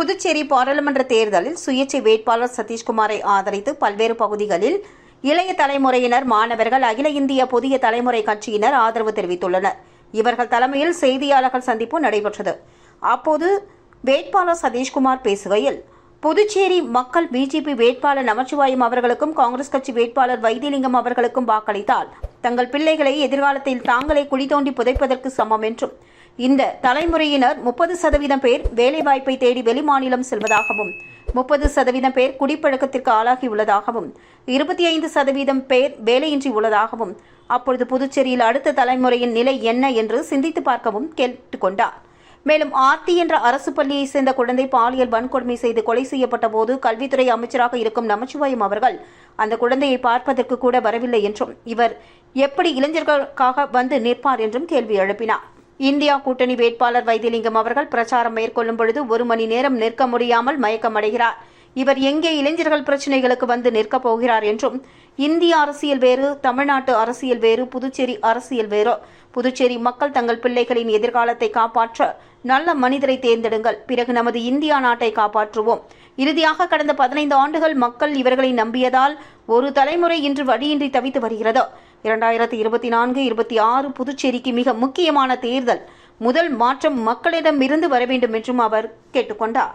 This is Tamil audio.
புதுச்சேரி பாராளுமன்ற தேர்தலில் சுயேட்சை வேட்பாளர் சதீஷ்குமாரை ஆதரித்து பல்வேறு பகுதிகளில் இளைய தலைமுறையினர், மாணவர்கள், அகில இந்திய புதிய தலைமுறை கட்சியினர் ஆதரவு தெரிவித்துள்ளனர். இவர்கள் தலைமையில் செய்தியாளர்கள் சந்திப்பு நடைபெற்றது. அப்போது வேட்பாளர் சதீஷ்குமார் பேசுகையில், புதுச்சேரி மக்கள் பிஜேபி வேட்பாளர் நமச்சிவாயம் அவர்களுக்கும் காங்கிரஸ் கட்சி வேட்பாளர் வைத்திலிங்கம் அவர்களுக்கும் வாக்களித்தால் தங்கள் பிள்ளைகளை எதிர்காலத்தில் தாங்களே குழி தோண்டி புதைப்பதற்கு சமம் என்றும், இந்த தலைமுறையினர் 30% பேர் வேலைவாய்ப்பை தேடி வெளிமாநிலம் செல்வதாகவும், 30% பேர் குடிப்பழக்கத்திற்கு ஆளாகியுள்ளதாகவும், 25% பேர் வேலையின்றி உள்ளதாகவும், அப்பொழுது புதுச்சேரியில் அடுத்த தலைமுறையின் நிலை என்ன என்று சிந்தித்து பார்க்கவும் கேட்டுக்கொண்டார். மேலும் ஆர்த்தி என்ற அரசு பள்ளியை சேர்ந்த குழந்தை பாலியல் வன்கொடுமை செய்து கொலை செய்யப்பட்ட போது கல்வித்துறை அமைச்சராக இருக்கும் நமச்சிவாயம் அவர்கள் அந்த குழந்தையை பார்ப்பதற்கு கூட வரவில்லை என்றும், இவர் எப்படி இளைஞர்களுக்காக வந்து நிற்பார் என்றும் கேள்வி எழுப்பினார். இந்தியா கூட்டணி வேட்பாளர் வைத்திலிங்கம் அவர்கள் பிரச்சாரம் மேற்கொள்ளும் பொழுது 1 மணி நேரம் நிற்க முடியாமல் மயக்கமடைகிறார். இவர் எங்கே இளைஞர்கள் பிரச்சினைகளுக்கு வந்து நிற்கப் போகிறார் என்றும், இந்திய அரசியல் வேறு, தமிழ்நாட்டு அரசியல் வேறு, புதுச்சேரி அரசியல் வேறு. புதுச்சேரி மக்கள் தங்கள் பிள்ளைகளின் எதிர்காலத்தை காப்பாற்ற நல்ல மனிதரை தேர்ந்தெடுங்கள், பிறகு நமது இந்தியா நாட்டை காப்பாற்றுவோம். இறுதியாக கடந்த 15 ஆண்டுகள் மக்கள் இவர்களை நம்பியதால் ஒரு தலைமுறை இன்று வழியின்றி தவித்து வருகிறது. 2024-26 புதுச்சேரிக்கு மிக முக்கியமான தேர்தல். முதல் மாற்றம் மக்களிடம் இருந்து வர வேண்டும் என்றும் அவர் கேட்டுக்கொண்டார்.